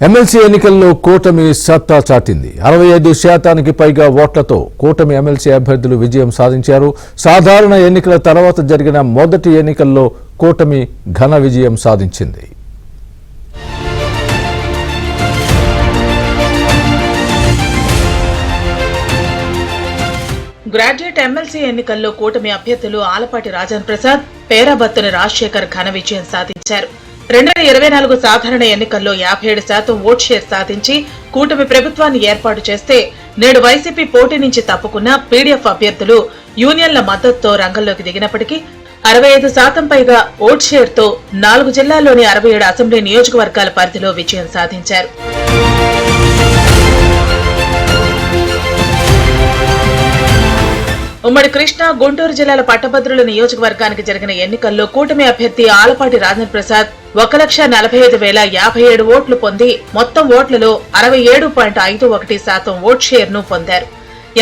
MLC ఎన్నికల్లో కూటమి సత్తా చాటింది. 65% పైగా ఓట్లతో కూటమి ఎమ్మెల్సీ అభ్యర్థులు విజయం సాధించారు. సాధారణ ఎన్నికల తర్వాత జరిగిన మొదటి ఎన్నికల్లో కూటమి ఘన విజయం సాధించింది. గ్రాడ్యుయేట్ ఎమ్మెల్సీ ఎన్నికల్లో కూటమి అభ్యర్థులు ఆలపాటి రాజన్ ప్రసాద్, పేరాబత్తుని రాజశేఖర్ ఘన విజయం సాధించారు. 2024 సాధారణ ఎన్నికల్లో 57% ఓట్ షేర్ సాధించి కూటమి ప్రభుత్వాన్ని ఏర్పాటు చేస్తే, నేడు వైసీపీ పోటీ నుంచి తప్పుకున్న పీడీఎఫ్ అభ్యర్థులు యూనియన్ల మద్దతుతో రంగంలోకి దిగినప్పటికీ 65% పైగా ఓట్ షేర్తో 4 జిల్లాల్లోని 67 అసెంబ్లీ నియోజకవర్గాల పరిధిలో విజయం సాధించారు. ఉమ్మడి కృష్ణా, గుంటూరు జిల్లాల పట్టభద్రుల నియోజకవర్గానికి జరిగిన ఎన్నికల్లో కూటమి అభ్యర్థి ఆలపాటి రాజన్ ప్రసాద్ 1,45,057 ఓట్లు పొంది మొత్తం ఓట్లలో 67.51% ఓట్ షేర్ ను పొందారు.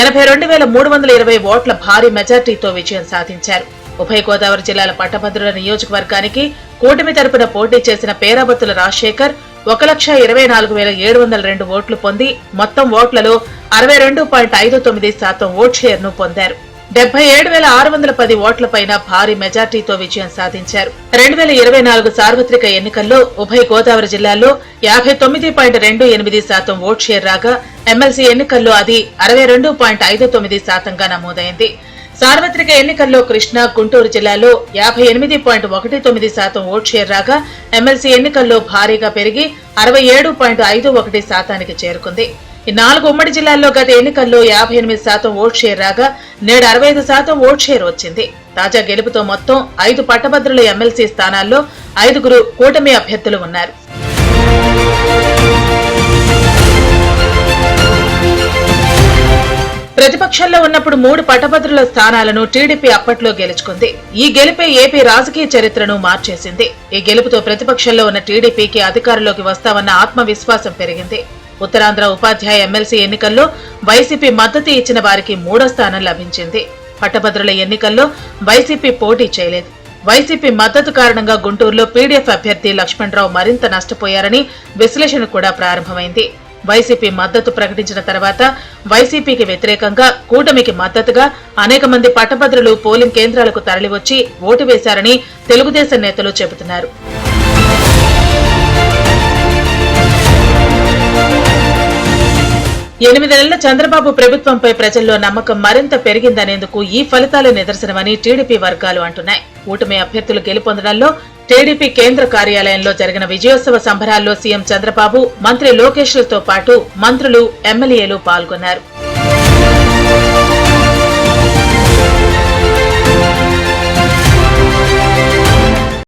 82,320 ఓట్ల భారీ మెజార్టీతో విజయం సాధించారు. ఉభయ గోదావరి జిల్లాల పట్టభద్రుల నియోజకవర్గానికి కూటమి తరపున పోటీ చేసిన పేరాబత్తుల రాజశేఖర్ 1,24,702 ఓట్లు పొంది మొత్తం ఓట్లలో 62.59% ఓట్ షేర్ ను పొందారు. 77,610 ఓట్లపైన భారీ మెజార్టీతో విజయం సాధించారు. 2024 సార్వత్రిక ఎన్నికల్లో ఉభయ గోదావరి జిల్లాల్లో 59.28% ఓట్ షేర్ రాగా, ఎమ్మెల్సీ ఎన్నికల్లో అది 62.59%గా నమోదైంది. సార్వత్రిక ఎన్నికల్లో కృష్ణా, గుంటూరు జిల్లాలో 58.19% ఓట్ షేర్ రాగా, ఎమ్మెల్సీ ఎన్నికల్లో భారీగా పెరిగి 67.51%కి చేరుకుంది. ఈ 4 ఉమ్మడి జిల్లాల్లో గత ఎన్నికల్లో 58% ఓట్ షేర్ రాగా, నేడు 65% ఓట్ షేర్ వచ్చింది. తాజా గెలుపుతో మొత్తం 5 పట్టభద్రుల ఎమ్మెల్సీ స్థానాల్లో 5గురు కూటమి అభ్యర్థులు ఉన్నారు. ప్రతిపక్షంలో ఉన్నప్పుడు 3 పట్టభద్రుల స్థానాలను టీడీపీ అప్పట్లో గెలుచుకుంది. ఈ గెలుపే ఏపీ రాజకీయ చరిత్రను మార్చేసింది. ఈ గెలుపుతో ప్రతిపక్షంలో ఉన్న టీడీపీకి అధికారంలోకి వస్తామన్న ఆత్మవిశ్వాసం పెరిగింది. ఉత్తరాంధ్ర ఉపాధ్యాయ ఎమ్మెల్సీ ఎన్నికల్లో వైసీపీ మద్దతు ఇచ్చిన వారికి 3వ స్థానం లభించింది. పట్టభద్రుల ఎన్నికల్లో వైసీపీ పోటీ చేయలేదు. వైసీపీ మద్దతు కారణంగా గుంటూరులో పీడీఎఫ్ అభ్యర్థి లక్ష్మణరావు మరింత నష్టపోయారని విశ్లేషణ కూడా ప్రారంభమైంది. వైసీపీ మద్దతు ప్రకటించిన తర్వాత వైసీపీకి వ్యతిరేకంగా కూటమికి మద్దతుగా అనేక మంది పట్టభద్రులు పోలింగ్ కేంద్రాలకు తరలివచ్చి ఓటు వేశారని తెలుగుదేశం నేతలు చెబుతున్నారు. ఎనిమిది నెలల చంద్రబాబు ప్రభుత్వంపై ప్రజల్లో నమ్మకం మరింత పెరిగిందనేందుకు ఈ ఫలితాలు నిదర్శనమని టీడీపీ వర్గాలు అంటున్నాయి. కూటమి అభ్యర్థులు గెలుపొందడంలో టీడీపీ కేంద్ర కార్యాలయంలో జరిగిన విజయోత్సవ సంబరాల్లో సీఎం చంద్రబాబు, మంత్రి లోకేష్లతో పాటు మంత్రులు, ఎమ్మెల్యేలు పాల్గొన్నారు.